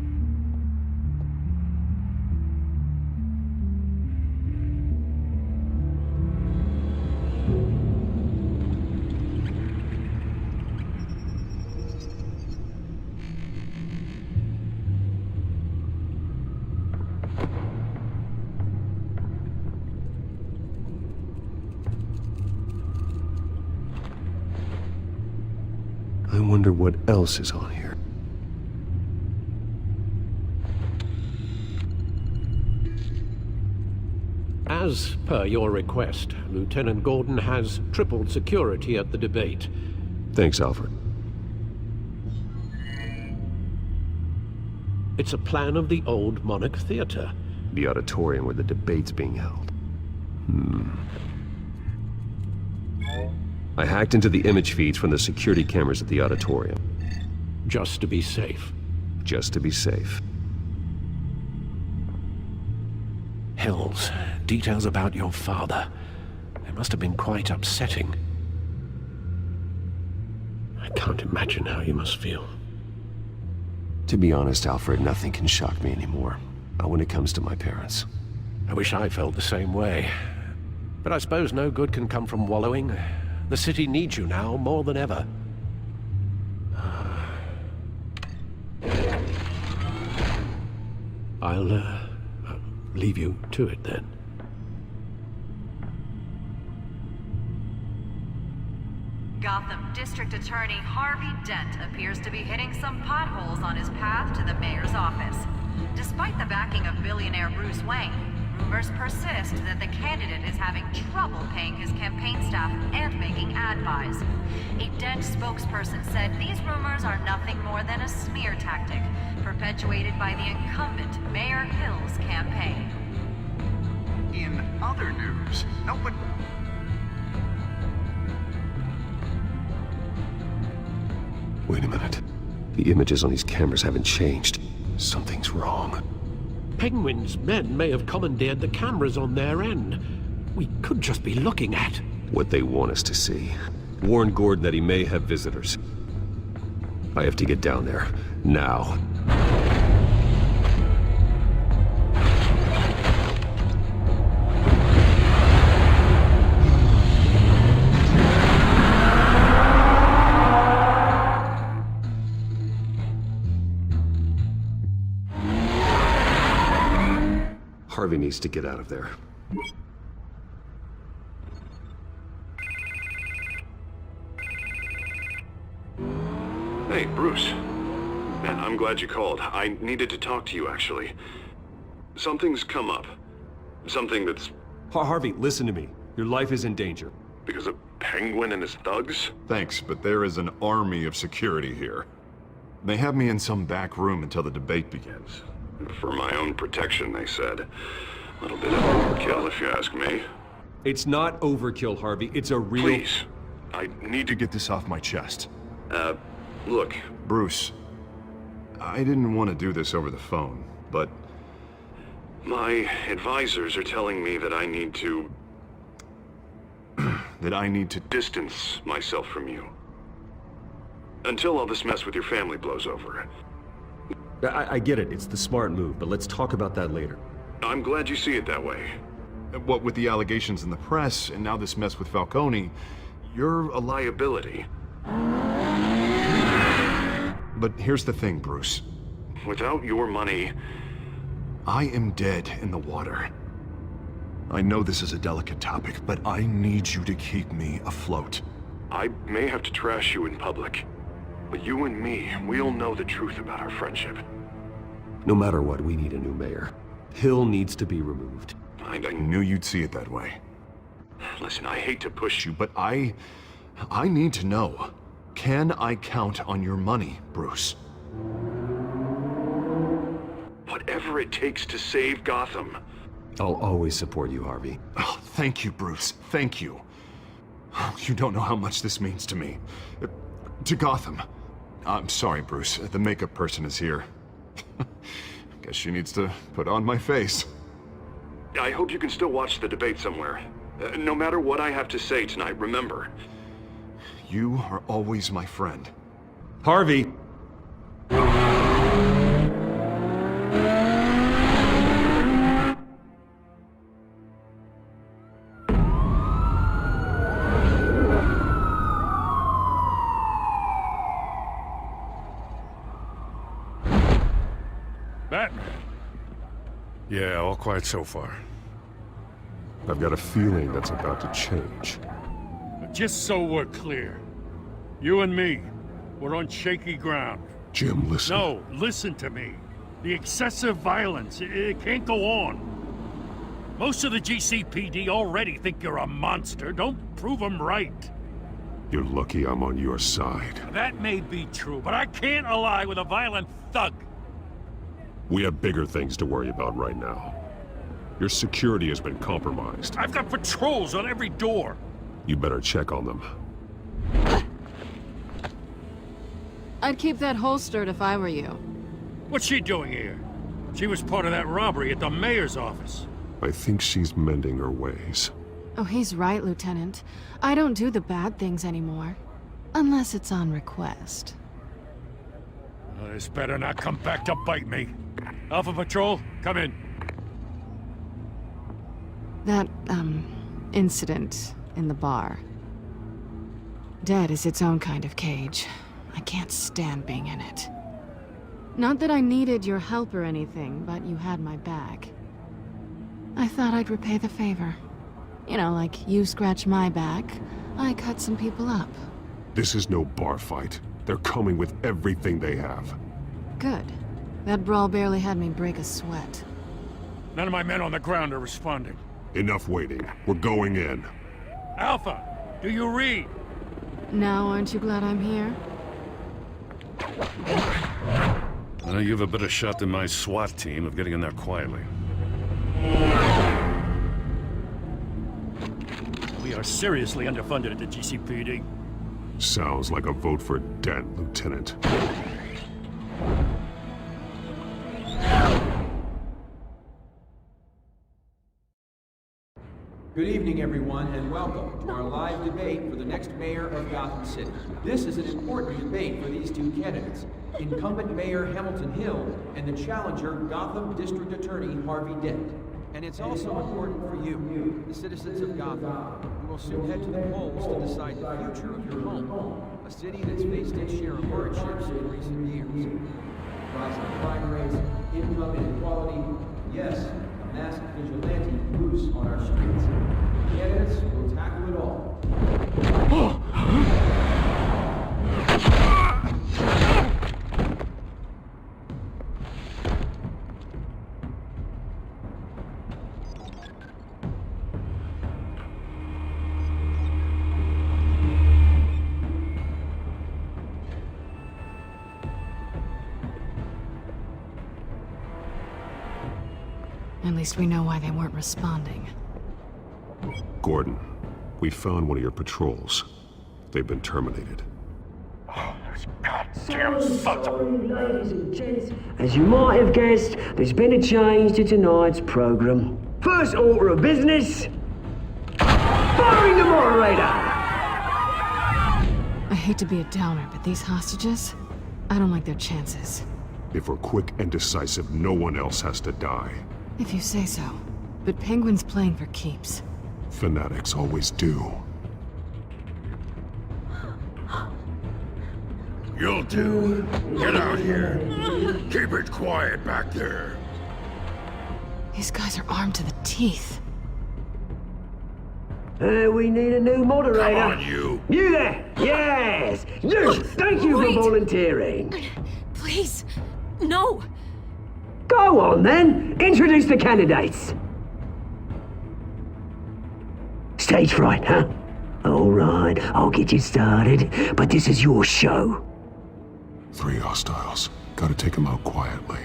I wonder what else is on here. As per your request, Lieutenant Gordon has tripled security at the debate. Thanks, Alfred. It's a plan of the old Monarch Theater. The auditorium where the debate's being held. I hacked into the image feeds from the security cameras at the auditorium. Just to be safe. Just to be safe. Hills, details about your father. They must have been quite upsetting. I can't imagine how you must feel. To be honest, Alfred, nothing can shock me anymore. Not when it comes to my parents. I wish I felt the same way. But I suppose no good can come from wallowing. The city needs you now more than ever. I'll leave you to it then. Gotham District Attorney Harvey Dent appears to be hitting some potholes on his path to the mayor's office. Despite the backing of billionaire Bruce Wayne, rumors persist that the candidate is having trouble paying his campaign staff and making ad buys. A Dent spokesperson said these rumors are nothing more than a smear tactic, perpetuated by the incumbent Mayor Hill's campaign. In other news, nobody... Wait a minute. The images on these cameras haven't changed. Something's wrong. Penguin's men may have commandeered the cameras on their end. We could just be looking at what they want us to see. Warn Gordon that he may have visitors. I have to get down there. Now. Harvey needs to get out of there. Hey, Bruce. Man, I'm glad you called. I needed to talk to you, actually. Something's come up. Something that's... Harvey, listen to me. Your life is in danger. Because of Penguin and his thugs? Thanks, but there is an army of security here. They have me in some back room until the debate begins. For my own protection, they said. A little bit of overkill, if you ask me. It's not overkill, Harvey. It's a real... Please. I need to get this off my chest. Look, Bruce. I didn't want to do this over the phone, but... my advisors are telling me that I need to... that I need to distance myself from you. Until all this mess with your family blows over. I get it. It's the smart move, but let's talk about that later. I'm glad you see it that way. What with the allegations in the press, and now this mess with Falcone, you're a liability. But here's the thing, Bruce. Without your money, I am dead in the water. I know this is a delicate topic, but I need you to keep me afloat. I may have to trash you in public, but you and me, we'll know the truth about our friendship. No matter what, we need a new mayor. Hill needs to be removed. I knew you'd see it that way. Listen, I hate to push you, but I need to know. Can I count on your money, Bruce? Whatever it takes to save Gotham. I'll always support you, Harvey. Oh, thank you, Bruce. Thank you. You don't know how much this means to me. To Gotham. I'm sorry, Bruce. The makeup person is here. Guess she needs to put on my face. I hope you can still watch the debate somewhere. No matter what I have to say tonight, remember, you are always my friend. Harvey! Batman. Yeah, all quiet so far. I've got a feeling that's about to change. Just so we're clear, you and me, we're on shaky ground. Jim, listen. No, listen to me. The excessive violence, it can't go on. Most of the GCPD already think you're a monster. Don't prove them right. You're lucky I'm on your side. That may be true, but I can't ally with a violent thug. We have bigger things to worry about right now. Your security has been compromised. I've got patrols on every door. You better check on them. I'd keep that holstered if I were you. What's she doing here? She was part of that robbery at the mayor's office. I think she's mending her ways. Oh, he's right, Lieutenant. I don't do the bad things anymore. Unless it's on request. Well, this better not come back to bite me. Alpha Patrol, come in. That, incident in the bar. Dead is its own kind of cage. I can't stand being in it. Not that I needed your help or anything, but you had my back. I thought I'd repay the favor. You know, like you scratch my back, I cut some people up. This is no bar fight. They're coming with everything they have. Good. That brawl barely had me break a sweat. None of my men on the ground are responding. Enough waiting. We're going in. Alpha, do you read? Now, aren't you glad I'm here? I know you have a better shot than my SWAT team of getting in there quietly. We are seriously underfunded at the GCPD. Sounds like a vote for Dent, Lieutenant. Good evening, everyone, and welcome to our live debate for the next mayor of Gotham City. This is an important debate for these two candidates, incumbent Mayor Hamilton Hill and the challenger Gotham District Attorney Harvey Dent. And it's also important for you, the citizens of Gotham, who will soon head to the polls to decide the future of your home, a city that's faced its share of hardships in recent years. Rising crime rates, income inequality, yes, a masked vigilante loose on our streets. Candidates will tackle it all. At least we know why they weren't responding. Gordon, we found one of your patrols. They've been terminated. Oh, those goddamn sons of... Ladies and gents, as you might have guessed, there's been a change to tonight's program. First order of business, firing the moderator! I hate to be a downer, but these hostages, I don't like their chances. If we're quick and decisive, no one else has to die. If you say so. But Penguin's playing for keeps. Fanatics always do. You'll do. Get out here. Keep it quiet back there. These guys are armed to the teeth. We need a new moderator. Come on, you. You there! Yes! You! Thank you for volunteering. Please, no! Go on then! Introduce the candidates. Stage fright, huh? Alright, I'll get you started, but this is your show. 3 hostiles. Gotta take them out quietly.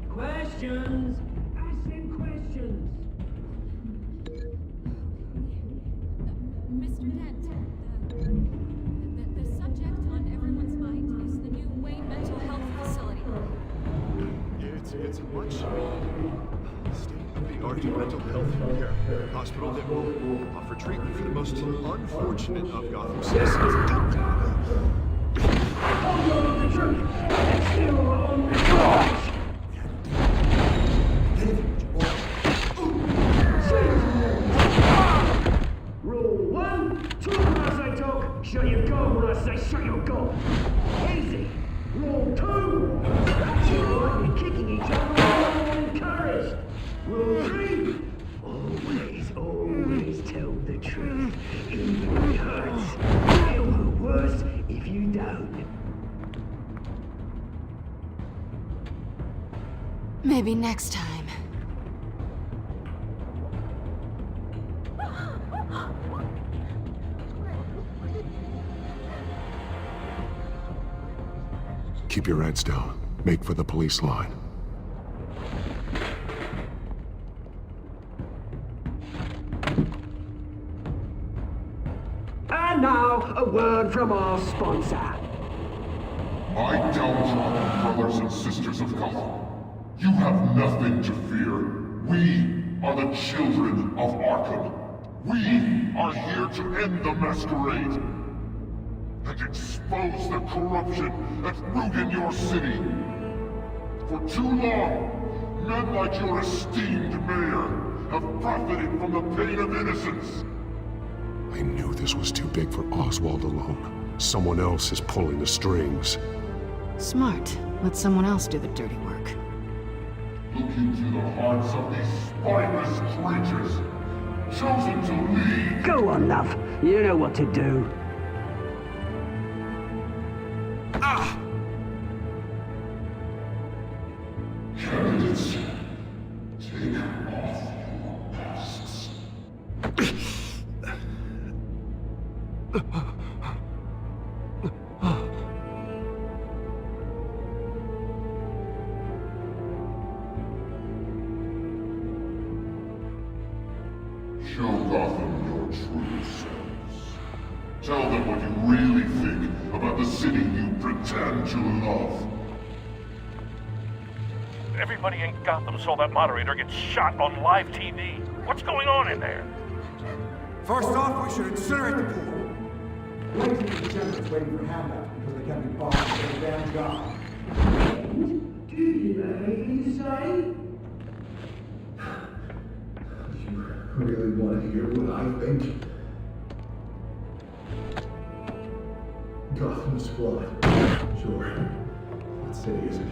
Questions! Asking questions! Mr. Dent, the subject on everyone's mind is the new Wayne Mental Health Facility. It's a much state-of-the-art mental health care. Hospital that will offer treatment for the most unfortunate of Gotham citizens. Rule 1, 2 when I say talk, shut your goal when I say shut your goal. Easy. Rule 2, that's right, we're kicking each other all encouraged. Rule 3, always tell the truth, even if it hurts. It'll hurt worse if you don't. Maybe next time. Keep your heads down. Make for the police line. And now, a word from our sponsor. My downtrodden brothers and sisters of Gotham, you have nothing to fear. We are the children of Arkham. We are here to end the masquerade and expose the corruption that's rooted your city. For too long, men like your esteemed mayor have profited from the pain of innocence. I knew this was too big for Oswald alone. Someone else is pulling the strings. Smart. Let someone else do the dirty work. Look into the hearts of these spineless creatures, chosen to lead. Go on, love. You know what to do. Candidates, take off your masks. Show Gotham your true selves. Tell them what you really think about the city you pretend to love. Everybody in Gotham saw that moderator get shot on live TV. What's going on in there? First off, we should incinerate the pool. Wait till the general's waiting for handouts because they can't be bothered with their damn job. Do you have anything to say? You really want to hear what I think? Gotham's flawed. Sure. What city is it?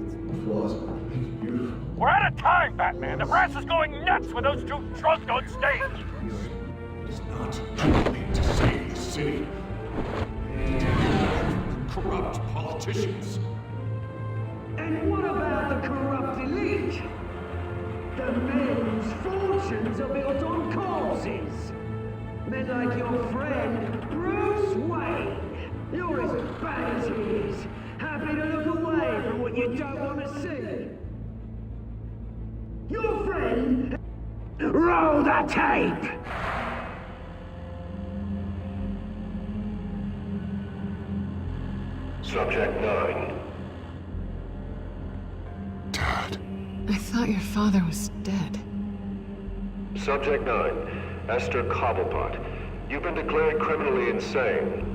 It's flaws, but it's beautiful. We're out of time, Batman. The brass is going nuts with those two drunks on stage. It's not too late to save the city. Corrupt politicians. And what about the corrupt elite? The men whose fortunes are built on corpses. Men like your friend, Bruce Wayne. You're as bad as he is. Happy to look away from what you don't want to see. Your friend... Roll the tape! Subject 9. I thought your father was dead. Subject 9. Esther Cobblepot. You've been declared criminally insane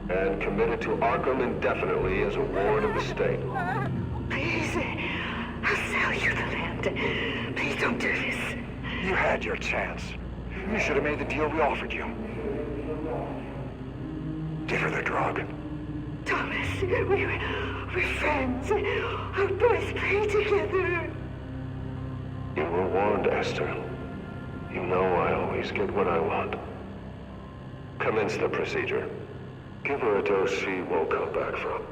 and committed to Arkham indefinitely as a ward of the state. Please, I'll sell you the land. Please don't do this. You had your chance. You should have made the deal we offered you. Give her the drug. Thomas, we're friends. Our boys play together. You were warned, Esther. You know I always get what I want. Commence the procedure. Give her a dose she won't come back from.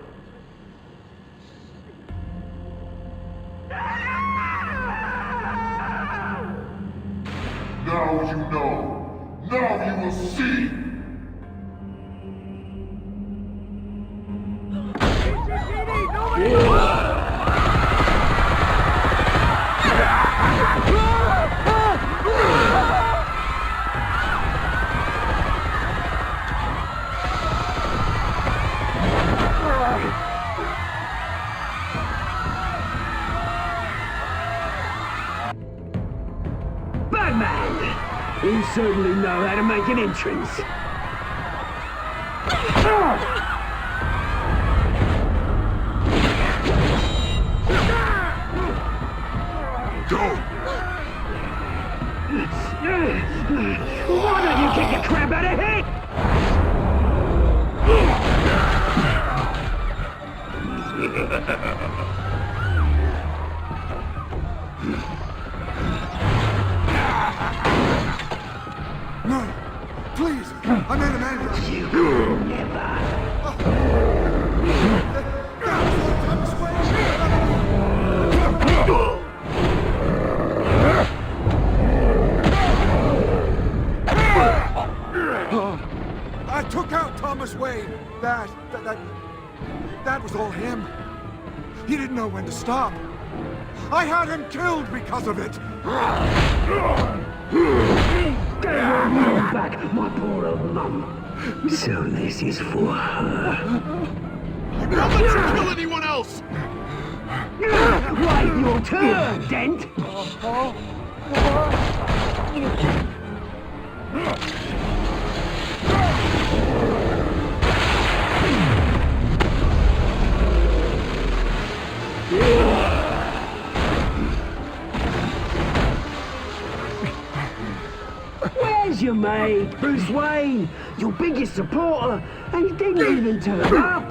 Now you know. Now you will see. Batman! certainly know how to make an entrance. Go! Why don't you kick the crap out of it? No! Please! I made a man rush! You will never. I took out Thomas Wayne. That was all him. He didn't know when to stop. I had him killed because of it. Back, my poor old mum. So this is for her. Don't let you kill anyone else! Wait your turn, Dent! Where's your mate, Bruce Wayne? Your biggest supporter, and he didn't even turn up.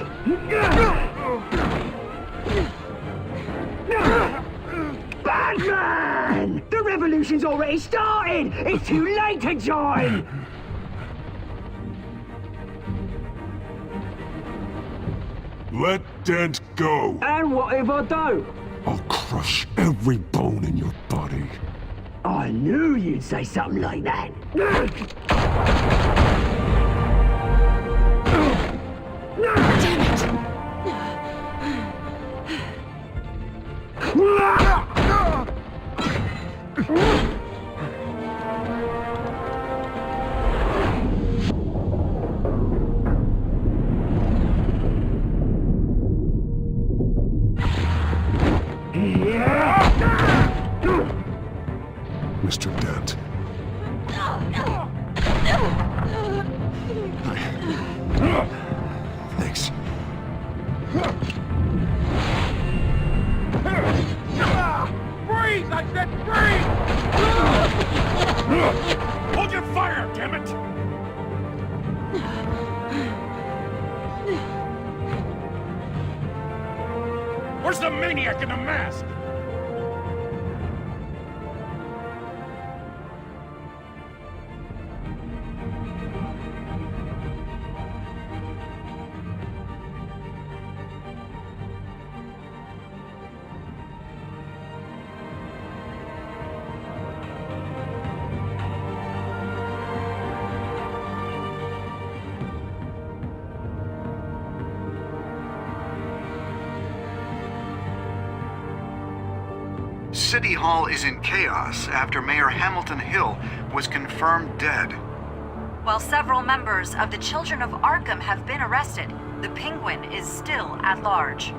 Batman! The revolution's already started! It's too late to join! Let Dent go! And what if I don't? I'll crush every bone in your body. I knew you'd say something like that. Mr. Dent. Thanks. Breathe! I said breathe! Hold your fire, damn it! Where's the maniac in the mask? City Hall is in chaos after Mayor Hamilton Hill was confirmed dead. While several members of the Children of Arkham have been arrested, the Penguin is still at large.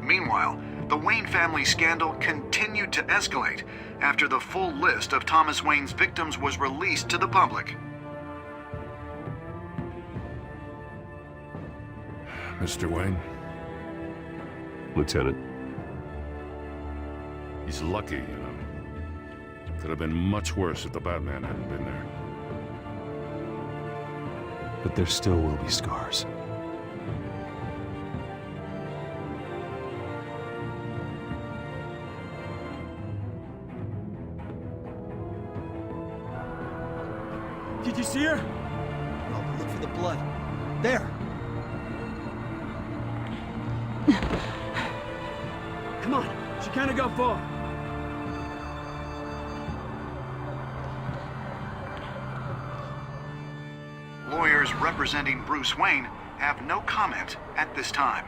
Meanwhile, the Wayne family scandal continued to escalate after the full list of Thomas Wayne's victims was released to the public. Mr. Wayne? Lieutenant. He's lucky, you know. Could have been much worse if the Batman hadn't been there. But there still will be scars. Did you see her? No, but look for the blood. There. Come on, she can't go far. Lawyers representing Bruce Wayne have no comment at this time.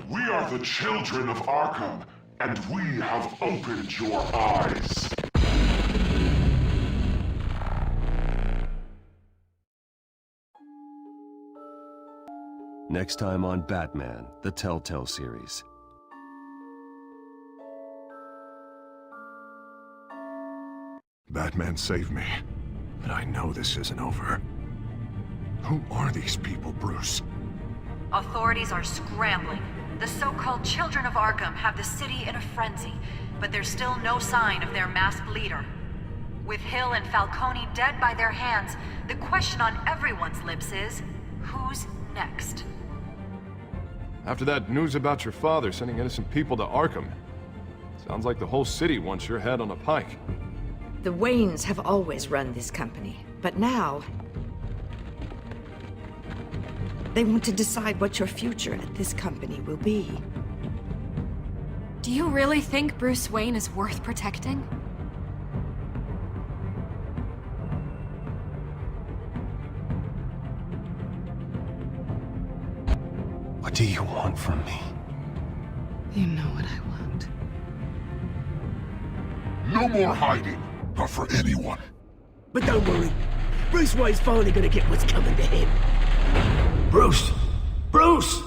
We are the children of Arkham, and we have opened your eyes. Next time on Batman, the Telltale Series. Batman saved me, but I know this isn't over. Who are these people, Bruce? Authorities are scrambling. The so-called Children of Arkham have the city in a frenzy, but there's still no sign of their masked leader. With Hill and Falcone dead by their hands, the question on everyone's lips is, who's next? After that news about your father sending innocent people to Arkham, sounds like the whole city wants your head on a pike. The Waynes have always run this company, but now they want to decide what your future at this company will be. Do you really think Bruce Wayne is worth protecting? What do you want from me? You know what I want. No more hiding, not for anyone. But don't worry, Bruce Wayne's finally gonna get what's coming to him. Bruce! Bruce!